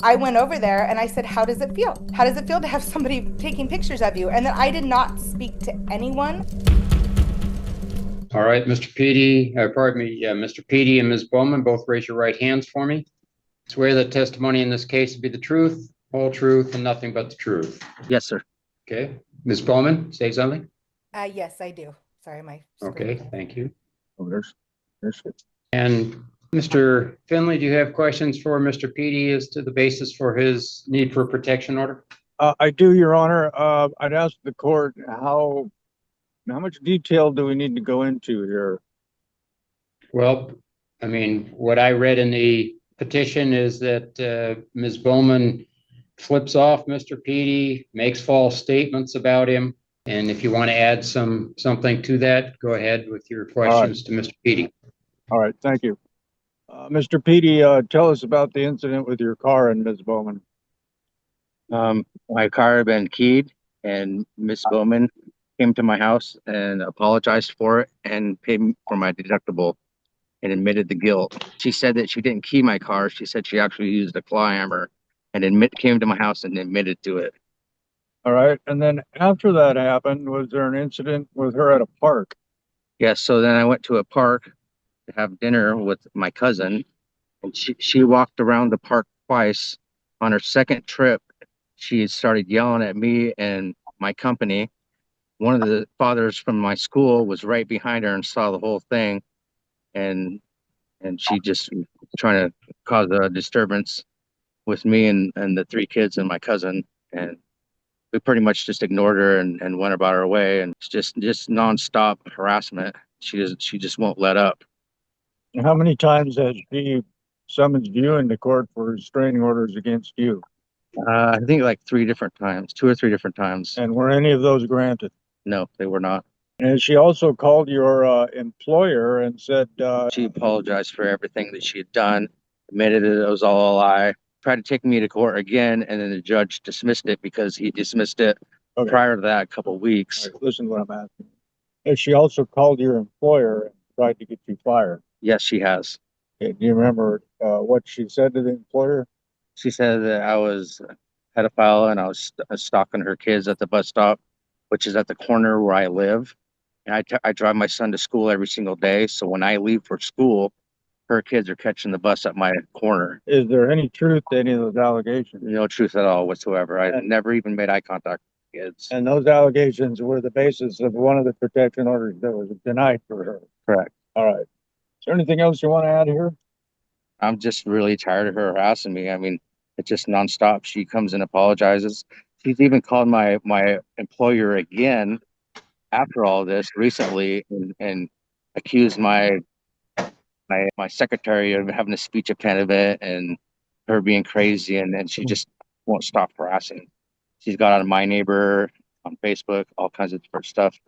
I went over there and I said, how does it feel? How does it feel to have somebody taking pictures of you? And then I did not speak to anyone. All right, Mr. Petey, Mr. Petey and Ms. Bowman, both raise your right hands for me. Swear that testimony in this case will be the truth, whole truth, and nothing but the truth. Yes, sir. Okay. Ms. Bowman, say something? Yes, I do. Sorry, my screen. Okay, thank you. Oh, there's it. And Mr. Finley, do you have questions for Mr. Petey as to the basis for his need for a protection order? I do, Your Honor. I'd ask the court how much detail do we need to go into here? Well, I mean, what I read in the petition is that Ms. Bowman flips off Mr. Petey, makes false statements about him. And if you want to add something to that, go ahead with your questions to Mr. Petey. All right, thank you. Mr. Petey, tell us about the incident with your car and Ms. Bowman. My car had been keyed, and Miss Bowman came to my house and apologized for it and paid me for my deductible and admitted the guilt. She said that she didn't key my car. She said she actually used a claw hammer and came to my house and admitted to it. All right, and then after that happened, was there an incident with her at a park? Yes, so then I went to a park to have dinner with my cousin, and she walked around the park twice. On her second trip, she started yelling at me and my company. One of the fathers from my school was right behind her and saw the whole thing, and she just trying to cause a disturbance with me and the three kids and my cousin, and we pretty much just ignored her and went about our way, and it's just nonstop harassment. She just won't let up. And how many times has she summoned you into court for restraining orders against you? I think like 2 or 3 different times. And were any of those granted? No, they were not. And she also called your employer and said, She apologized for everything that she had done, admitted it was all a lie, tried to take me to court again, and then the judge dismissed it because he dismissed it okay, prior to that a couple of weeks. right, listen to what I'm asking. And she also called your employer and tried to get you fired. Yes, she has. Okay, do you remember what she said to the employer? She said that I was a pedophile and I was stalking her kids at the bus stop, which is at the corner where I live. And I drive my son to school every single day. So when I leave for school, her kids are catching the bus at my corner. Is there any truth to any of those allegations? No truth at all whatsoever. I never even made eye contact with kids. And those allegations were the basis of one of the protection orders that was denied for her. Correct. All right. Is there anything else you want to add here? I'm just really tired of her harassing me. I mean, it's just nonstop. She comes and apologizes. She's even called my employer again after all this recently and accused my secretary of having a speech impediment and her being crazy, and she just won't stop harassing. She's got on my neighbor on Facebook, all kinds of different stuff.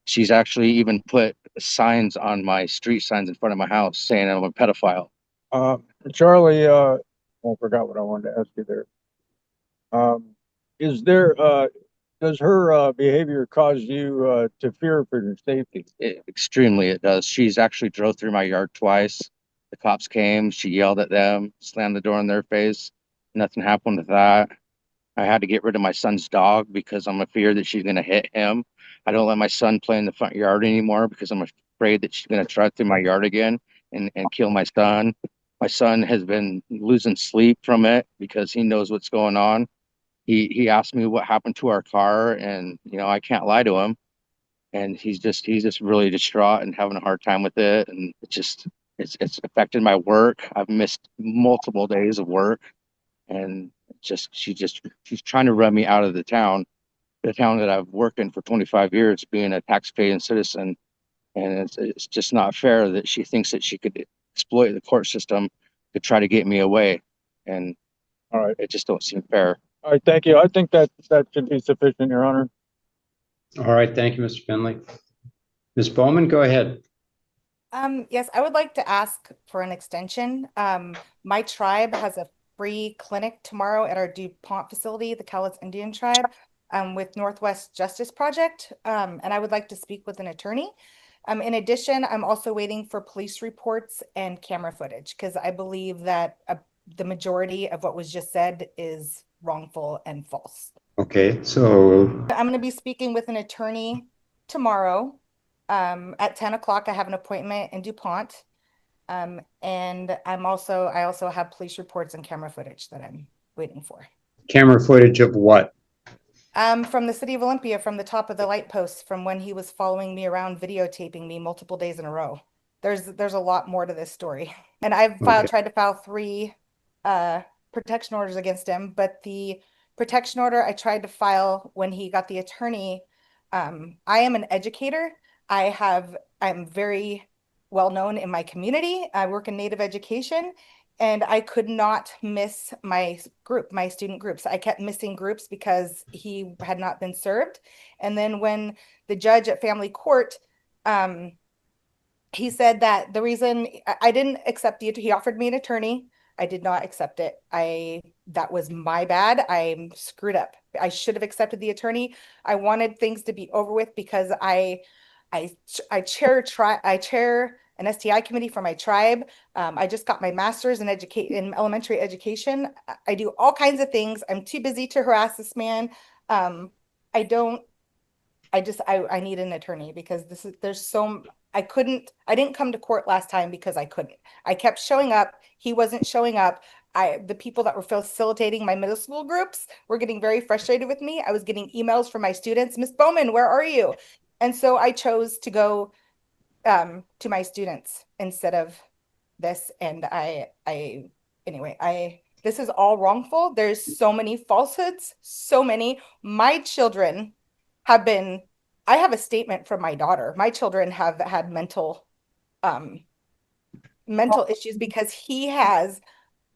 She's actually even put signs on my street signs in front of my house saying I'm a pedophile. Charlie, I forgot what I wanted to ask you there. Does her behavior cause you to fear for your safety? Extremely, it does. She's actually drove through my yard twice. The cops came, she yelled at them, slammed the door in their face. Nothing happened with that. I had to get rid of my son's dog because I'm afraid that she's going to hit him. I don't let my son play in the front yard anymore because I'm afraid that she's going to drive through my yard again and kill my son. My son has been losing sleep from it because he knows what's going on. He asked me what happened to our car, and I can't lie to him. And he's just really distraught and having a hard time with it. And it's affected my work. I've missed multiple days of work, and she's trying to run me out of the town that I've worked in for 25 years, being a taxpaying citizen. And it's just not fair that she thinks that she could exploit the court system to try to get me away. And all right, it just don't seem fair. All right, thank you. I think that should be sufficient, Your Honor. All right, thank you, Mr. Finley. Ms. Bowman, go ahead. Yes, I would like to ask for an extension. My tribe has a free clinic tomorrow at our DuPont facility, the Cowlitz Indian Tribe, with Northwest Justice Project, and I would like to speak with an attorney. In addition, I'm also waiting for police reports and camera footage because I believe that the majority of what was just said is wrongful and false. Okay, so I'm going to be speaking with an attorney tomorrow. At 10 o'clock, I have an appointment in DuPont. And I also have police reports and camera footage that I'm waiting for. camera footage of what? From the city of Olympia, from the top of the light post, from when he was following me around, videotaping me multiple days in a row. There's a lot more to this story. And I've Okay. tried to file 3 protection orders against him, but the protection order I tried to file when he got the attorney, I am an educator. I'm very well known in my community. I work in Native education, and I could not miss my student groups. I kept missing groups because he had not been served. And then when the judge at family court, he said that the reason I didn't accept he offered me an attorney. I did not accept it. That was my bad. I'm screwed up. I should have accepted the attorney. I wanted things to be over with because I chair an STI committee for my tribe. I just got my master's in elementary education. I do all kinds of things. I'm too busy to harass this man. I don't. I need an attorney because I didn't come to court last time because I couldn't. I kept showing up. He wasn't showing up. The people that were facilitating my middle school groups were getting very frustrated with me. I was getting emails from my students, Miss Bowman, where are you? And so I chose to go to my students instead of this. And this is all wrongful. There's so many falsehoods, so many. My children have been, I have a statement from my daughter. My children have had um, mental issues because he has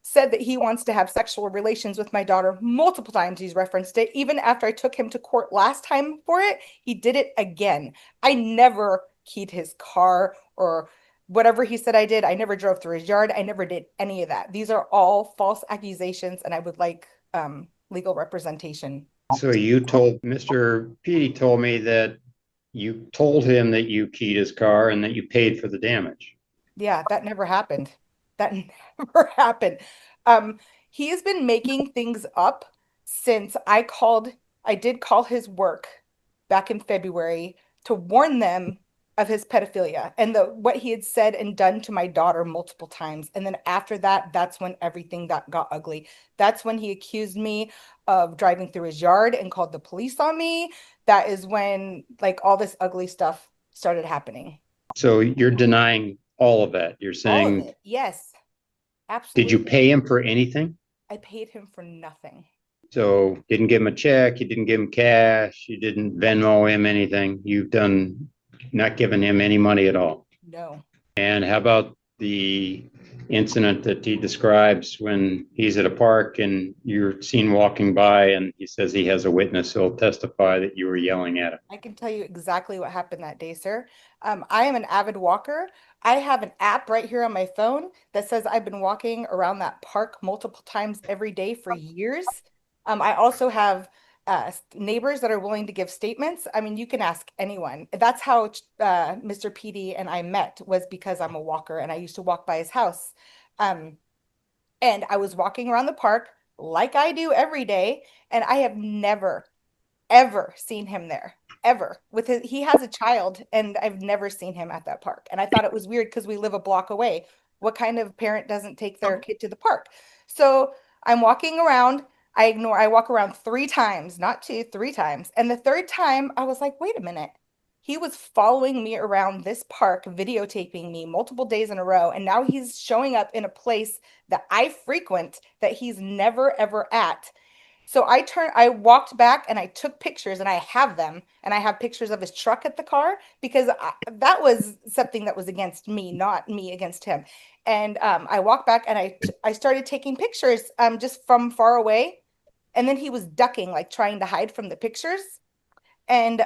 said that he wants to have sexual relations with my daughter multiple times. He's referenced it. Even after I took him to court last time for it, he did it again. I never keyed his car or whatever he said I did. I never drove through his yard. I never did any of that. These are all false accusations, and I would like legal representation. So you told, Mr. Petey told me that you told him that you keyed his car and that you paid for the damage. Yeah, that never happened. That never happened. Um, he has been making things up since I did call his work back in February to warn them of his pedophilia and what he had said and done to my daughter multiple times. And then after that, that's when everything got ugly. That's when he accused me of driving through his yard and called the police on me. That is when like all this ugly stuff started happening. So you're denying all of that. You're All of saying, it. Yes, did you absolutely. pay him for anything? I paid him for nothing. So didn't give him a check, you didn't give him cash, you didn't Venmo him anything. You've done not given him any money at all. No. And how about the incident that he describes when he's at a park and you're seen walking by and he says he has a witness who'll testify that you were yelling at him? I can tell you exactly what happened that day, sir. I am an avid walker. I have an app right here on my phone that says I've been walking around that park multiple times every day for years. I also have neighbors that are willing to give statements. I mean, you can ask anyone. That's how Mr. Petey and I met, was because I'm a walker and I used to walk by his house. Um, and I was walking around the park like I do every day, and I have never ever seen him there, ever. He has a child, and I've never seen him at that park. And I thought it was weird because we live a block away. What kind of parent doesn't take their kid to the park? So I'm walking around. I walk around 3 times, not 2, 3 times. And the third time, I was like, wait a minute. He was following me around this park, videotaping me multiple days in a row. And now he's showing up in a place that I frequent that he's never, ever at. So I walked back and I took pictures, and I have them, and I have pictures of his truck at the car because that was something that was against me, not me against him. And I walked back and I started taking pictures just from far away. And then he was ducking, like trying to hide from the pictures. And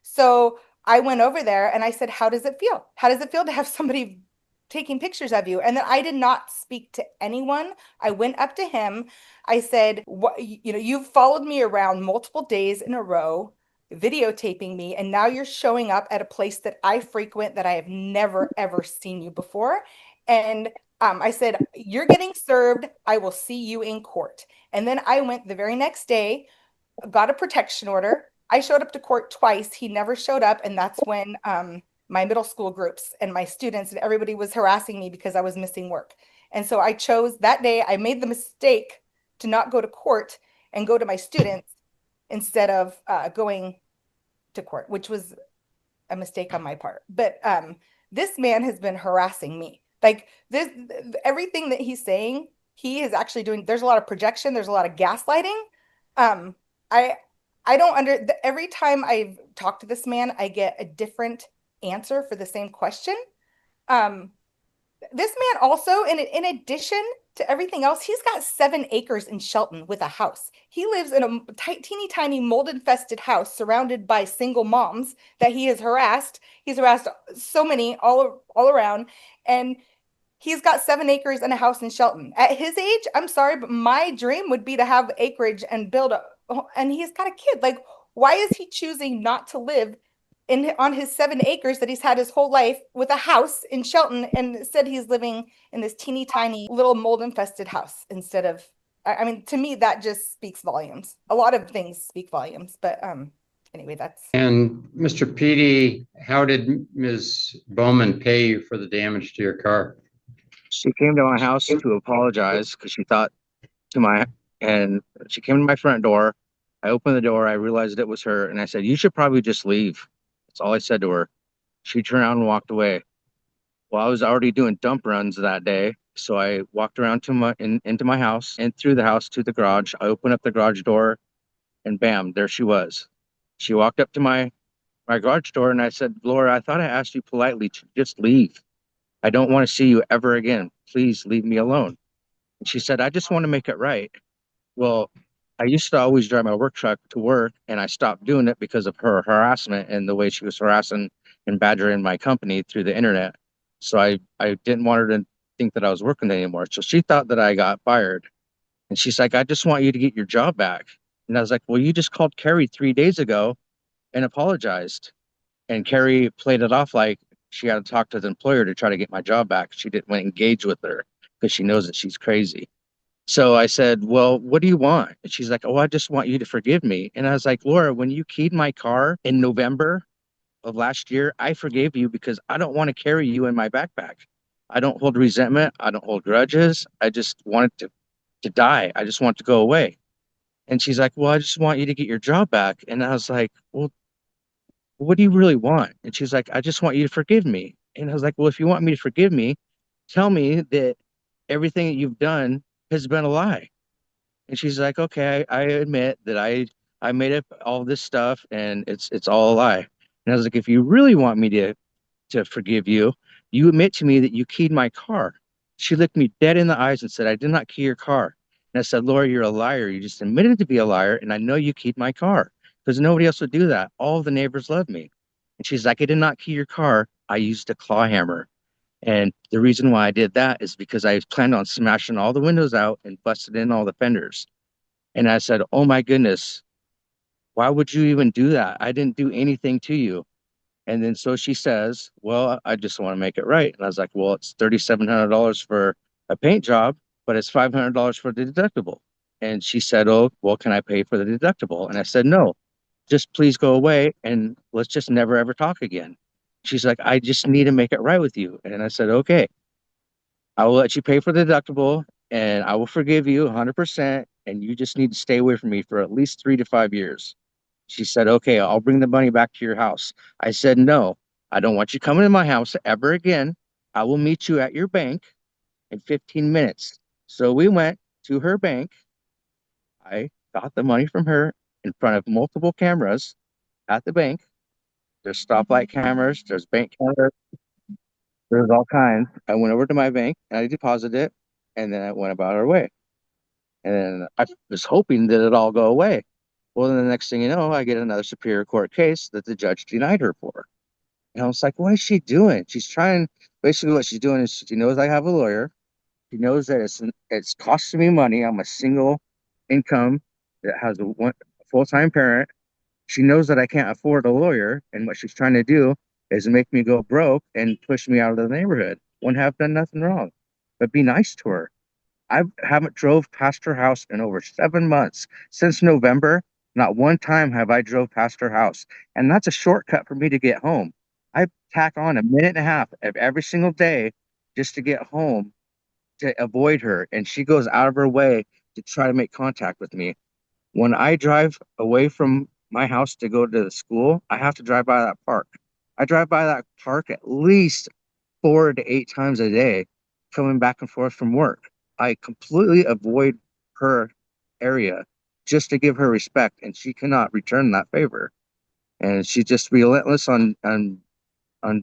so I went over there and I said, how does it feel? How does it feel to have somebody taking pictures of you? And then I did not speak to anyone. I went up to him. I said, what, you've followed me around multiple days in a row, videotaping me, and now you're showing up at a place that I frequent that I have never, ever seen you before. And I said, "You're getting served. I will see you in court." And then I went the very next day, got a protection order. I showed up to court twice. He never showed up. And that's when my middle school groups and my students and everybody was harassing me because I was missing work. And so I chose that day, I made the mistake to not go to court and go to my students instead of going to court, which was a mistake on my part. But this man has been harassing me. Like this, everything that he's saying, he is actually doing. There's a lot of projection. There's a lot of gaslighting. Um, I I don't every time I've talked to this man, I get a different answer for the same question. Um, this man also, in addition to everything else, he's got 7 acres in Shelton with a house. He lives in a teeny tiny mold infested house surrounded by single moms that he has harassed. He's harassed so many all around, and he's got 7 acres and a house in Shelton. At his age, I'm sorry, but my dream would be to have acreage and build a, and he's got a kid. Like, why is he choosing not to live in on his 7 acres that he's had his whole life with a house in Shelton and said he's living in this teeny tiny little mold infested house instead of I mean, to me that just speaks volumes. A lot of things speak volumes, but anyway, that's And Mr. Petey, how did Ms. Bowman pay you for the damage to your car? She came to my house to apologize because she thought to my, and she came to my front door. I opened the door. I realized it was her. And I said, "You should probably just leave." That's all I said to her. She turned around and walked away. Well, I was already doing dump runs that day. So I walked around to into my house and through the house to the garage. I opened up the garage door and bam, there she was. She walked up to my garage door and I said, "Laura, I thought I asked you politely to just leave. I don't want to see you ever again. Please leave me alone." And she said, "I just want to make it right." Well, I used to always drive my work truck to work, and I stopped doing it because of her harassment and the way she was harassing and badgering my company through the internet. So I didn't want her to think that I was working anymore. So she thought that I got fired. And she's like, "I just want you to get your job back." And I was like, "Well, you just called Carrie 3 days ago and apologized." And Carrie played it off like she had to talk to the employer to try to get my job back. She didn't want to engage with her because she knows that she's crazy. So I said, "Well, what do you want?" And she's like, "Oh, I just want you to forgive me." And I was like, "Laura, when you keyed my car in November of last year, I forgave you because I don't want to carry you in my backpack. I don't hold resentment. I don't hold grudges. I just wanted to die. I just want to go away." And she's like, "Well, I just want you to get your job back." And I was like, "Well, what do you really want?" And she's like, "I just want you to forgive me." And I was like, "Well, if you want me to forgive me, tell me that everything that you've done has been a lie." And she's like, "Okay, I admit that I made up all this stuff and it's all a lie." And I was like, "If you really want me to forgive you, you admit to me that you keyed my car." She looked me dead in the eyes and said, "I did not key your car." And I said, "Laura, you're a liar. You just admitted to be a liar, and I know you keyed my car because nobody else would do that. All the neighbors love me." And she's like, "I did not key your car. I used a claw hammer. And the reason why I did that is because I planned on smashing all the windows out and busted in all the fenders." And I said, "Oh my goodness, why would you even do that? I didn't do anything to you." And then so she says, "Well, I just want to make it right." And I was like, "Well, it's $3,700 for a paint job, but it's $500 for the deductible." And she said, "Oh, well, can I pay for the deductible?" And I said, "No, just please go away and let's just never ever talk again." She's like, "I just need to make it right with you." And I said, "Okay, I will let you pay for the deductible and I will forgive you 100%. And you just need to stay away from me for at least 3 to 5 years." She said, "Okay, I'll bring the money back to your house." I said, "No, I don't want you coming to my house ever again. I will meet you at your bank in 15 minutes. So we went to her bank. I got the money from her in front of multiple cameras at the bank. There's stoplight cameras, there's bank cameras, there's all kinds. I went over to my bank and I deposited it, and then I went about our way. And I was hoping that it'd all go away. Well, then the next thing you know, I get another Superior Court case that the judge denied her for. And I was like, "What is she doing?" She's trying, basically what she's doing is she knows I have a lawyer. She knows that it's costing me money. I'm a single income that has a full-time parent. She knows that I can't afford a lawyer. And what she's trying to do is make me go broke and push me out of the neighborhood when I've done nothing wrong. but be nice to her. I haven't drove past her house in over 7 months. Since November, not one time have I drove past her house. And that's a shortcut for me to get home. I tack on a minute and a half of every single day just to get home to avoid her. And she goes out of her way to try to make contact with me. When I drive away from my house to go to the school, I have to drive by that park. I drive by that park at least 4 to 8 times a day coming back and forth from work. I completely avoid her area just to give her respect, and she cannot return that favor. And she's just relentless on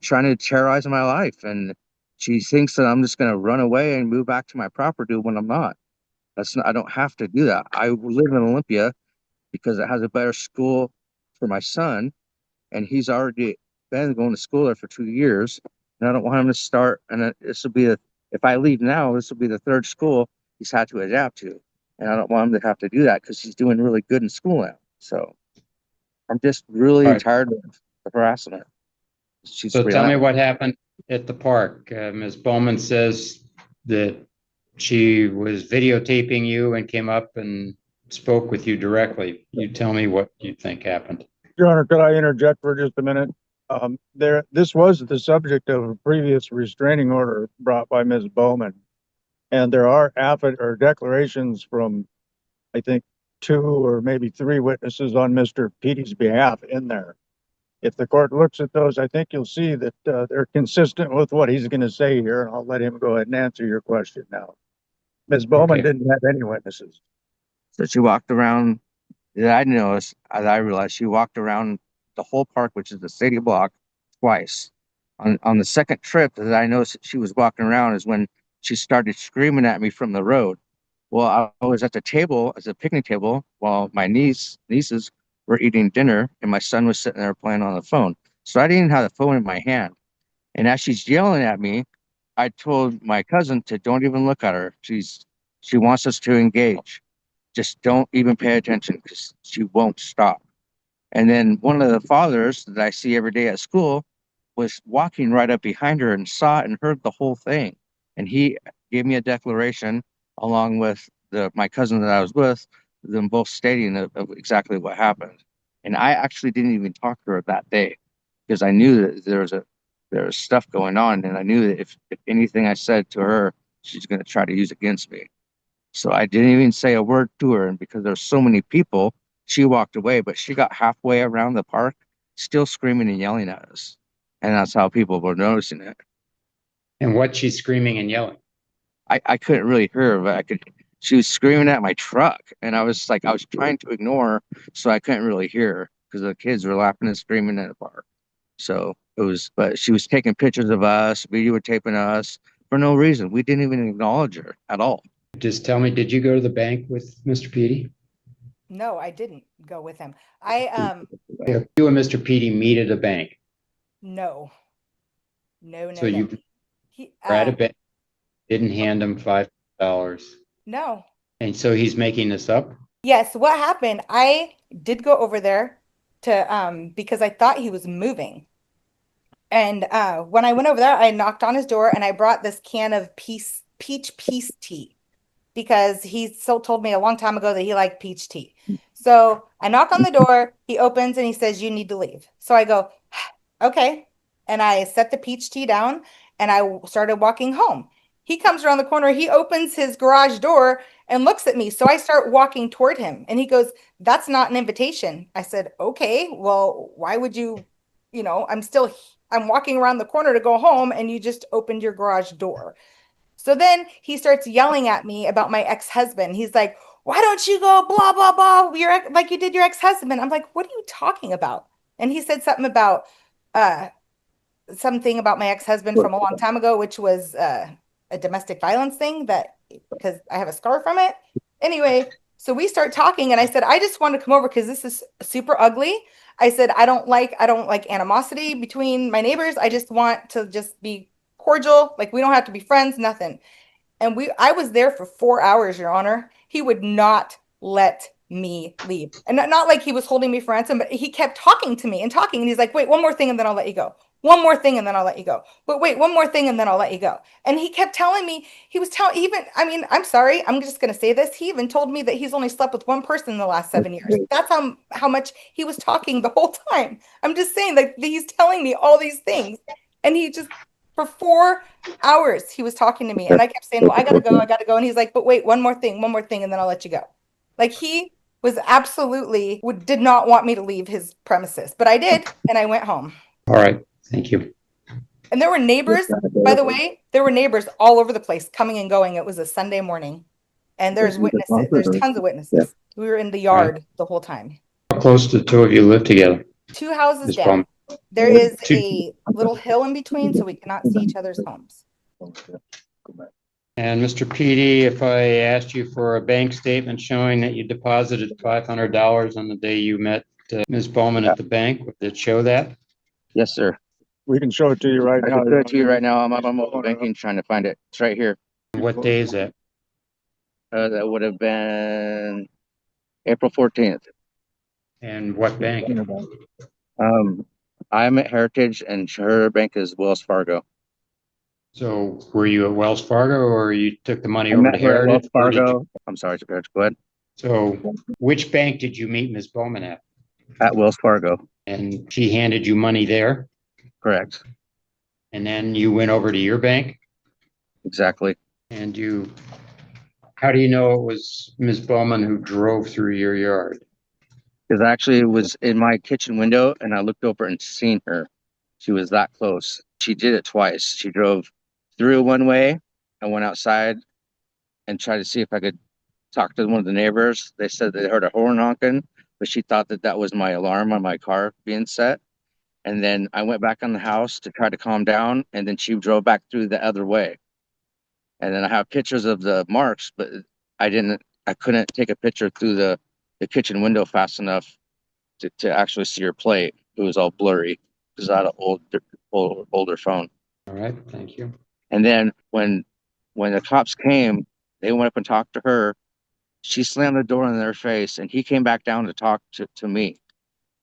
trying to terrorize my life. And she thinks that I'm just going to run away and move back to my property when I'm not. That's not, I don't have to do that. I live in Olympia because it has a better school for my son, and he's already been going to school there for 2 years. And I don't want him to start. And this will be if I leave now, this will be the third school he's had to adapt to, and I don't want him to have to do that because he's doing really good in school now. So I'm just really Right. tired of the harassment. She's So tell me relentless. what happened at the park. Ms. Bowman says that she was videotaping you and came up and spoke with you directly. You tell me what you think happened. Your Honor, could I interject for just a minute? This was the subject of a previous restraining order brought by Ms. Bowman. And there are declarations from, I think, 2 or maybe 3 witnesses on Mr. Petey's behalf in there. If the court looks at those, I think you'll see that they're consistent with what he's going to say here, and I'll let him go ahead and answer your question now. Ms. Bowman Okay. didn't have any witnesses. So she walked around. That I noticed, as I realized, she walked around the whole park, which is the city block, twice. On the second trip that I noticed that she was walking around is when she started screaming at me from the road. Well, I was at the table, as a picnic table, while my nieces were eating dinner, and my son was sitting there playing on the phone. So I didn't have the phone in my hand. And as she's yelling at me, I told my cousin to don't even look at her. She wants us to engage. Just don't even pay attention because she won't stop. And then one of the fathers that I see every day at school was walking right up behind her and saw it and heard the whole thing. And he gave me a declaration along with my cousin that I was with, them both stating of exactly what happened. And I actually didn't even talk to her that day because I knew that there was stuff going on, and I knew that if anything I said to her, she's going to try to use against me. So I didn't even say a word to her. And because there's so many people, she walked away, but she got halfway around the park, still screaming and yelling at us. And that's how people were noticing it. And what she's screaming and yelling. I couldn't really hear her, but she was screaming at my truck. And I was trying to ignore her, so I couldn't really hear her because the kids were laughing and screaming at the park. So but she was taking pictures of us, videotaping us for no reason. We didn't even acknowledge her at all. Just tell me, did you go to the bank with Mr. Petey? No, I didn't go with him. I You and Mr. Petey meet at a bank. no. No, So no, no. you He were at a bank, didn't hand him $5. no. And so he's making this up? Yes, what happened? I did go over there to because I thought he was moving. And when I went over there, I knocked on his door and I brought this can of peach peace tea because he so told me a long time ago that he liked peach tea. So I knock on the door, he opens and he says, "You need to leave." So I go, "Okay." And I set the peach tea down and I started walking home. He comes around the corner, he opens his garage door and looks at me. So I start walking toward him and he goes, "That's not an invitation." I said, "Okay, well, why would you, I'm walking around the corner to go home and you just opened your garage door." So then he starts yelling at me about my ex-husband. He's like, "Why don't you go blah, blah, blah, like you did your ex-husband?" I'm like, "What are you talking about?" And he said uh, something about my ex-husband from a long time ago, which was a domestic violence thing that because I have a scar from it. Anyway, so we start talking and I said, "I just want to come over because this is super ugly." I said, I don't like animosity between my neighbors. I just want to just be cordial. Like we don't have to be friends, nothing. And I was there for 4 hours, Your Honor. He would not let me leave. And not like he was holding me for ransom, but he kept talking to me and talking. And he's like, "Wait, one more thing, and then I'll let you go." one more thing and then I'll let you go. But wait, one more thing and then I'll let you go. And he kept telling me, he was telling even, I mean, I'm sorry, I'm just going to say this. He even told me that he's only slept with one person in the last 7 years. That's how much he was talking the whole time. I'm just saying that he's telling me all these things. And he just, for 4 hours, he was talking to me. And I kept saying, well, I gotta go, I gotta go. And he's like, but wait, one more thing, and then I'll let you go. Like he was absolutely did not want me to leave his premises, but I did, and I went home. All right, thank you. And there were neighbors, by the way, there were neighbors all over the place coming and going. It was a Sunday morning, and there's witnesses. There's tons of witnesses. We were in the yard the whole time. How close do the two of you live together? 2 houses Ms. down. Bowman? There is a little hill in between, so we cannot see each other's homes. And Mr. Petey, if I asked you for a bank statement showing that you deposited $500 on the day you met Ms. Bowman at the bank, would it show that? Yes, sir. We can show it to you right I now. can show it to you right now. I'm on my mobile banking trying to find it. It's right here. What day is that? That would have been April 14th. And what bank? I'm at Heritage and her bank is Wells Fargo. So were you at Wells Fargo or you took the money I over met to her at Wells Heritage? Where did you- Fargo. I'm sorry, go ahead. So which bank did you meet Ms. Bowman at? At Wells Fargo. And she handed you money there? Correct. And then you went over to your bank? Exactly. And how do you know it was Ms. Bowman who drove through your yard? Because actually it was in my kitchen window and I looked over and seen her. She was that close. She did it twice. She drove through one way and went outside and tried to see if I could talk to one of the neighbors. They said they heard a horn honking, but she thought that that was my alarm on my car being set. And then I went back in the house to try to calm down, and then she drove back through the other way. And then I have pictures of the marks, but I couldn't take a picture through the kitchen window fast enough to actually see her plate. It was all blurry because I had an older phone. All right, thank you. And then when the cops came, they went up and talked to her. She slammed the door in their face, and he came back down to talk to me.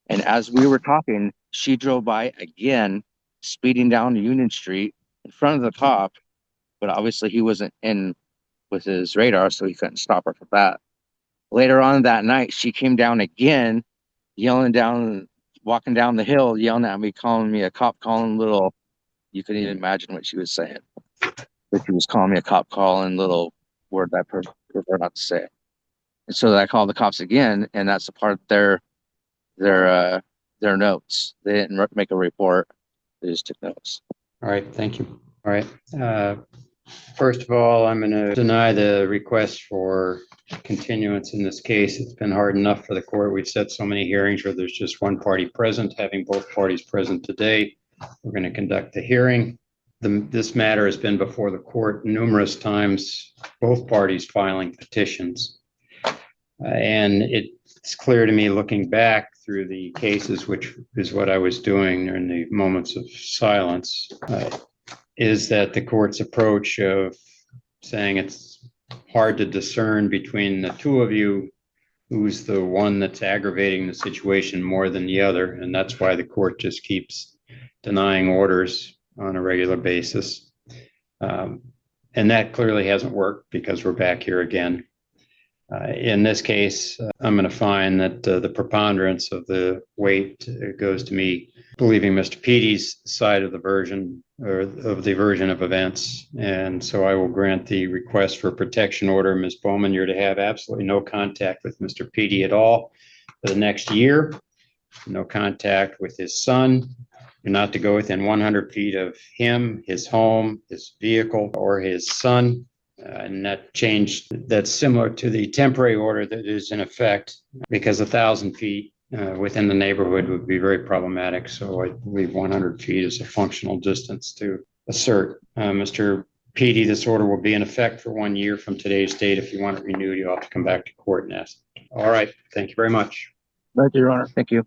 And as we were talking, she drove by again, speeding down Union Street in front of the cop. But obviously he wasn't in with his radar, so he couldn't stop her for that. Later on that night, she came down again, walking down the hill, yelling at me, calling me a cop, you couldn't even imagine what she was saying. But she was calling me a cop, calling little word I prefer not to say. And so I called the cops again, and that's a part of their notes. They didn't make a report. They just took notes. All right, thank you. All right. First of all, I'm going to deny the request for continuance in this case. It's been hard enough for the court. We've set so many hearings where there's just one party present. Having both parties present today, we're going to conduct the hearing. This matter has been before the court numerous times, both parties filing petitions. And it's clear to me looking back through the cases, which is what I was doing during the moments of silence, is that the court's approach of saying it's hard to discern between the two of you who's the one that's aggravating the situation more than the other. And that's why the court just keeps denying orders on a regular basis. And that clearly hasn't worked because we're back here again. In this case, I'm going to find that the preponderance of the weight goes to me believing Mr. Petey's side of the version or of the version of events. And so I will grant the request for protection order. Ms. Bowman, you're to have absolutely no contact with Mr. Petey at all for the next year. No contact with his son. You're not to go within 100 feet of him, his home, his vehicle, or his son. And that change, that's similar to the temporary order that is in effect, because 1,000 feet within the neighborhood would be very problematic. So I believe 100 feet is a functional distance to assert. Mr. Petey, this order will be in effect for 1 year from today's date. If you want it renewed, you'll have to come back to court and ask. All right. Thank you very much. Thank you, Your Honor. Thank you.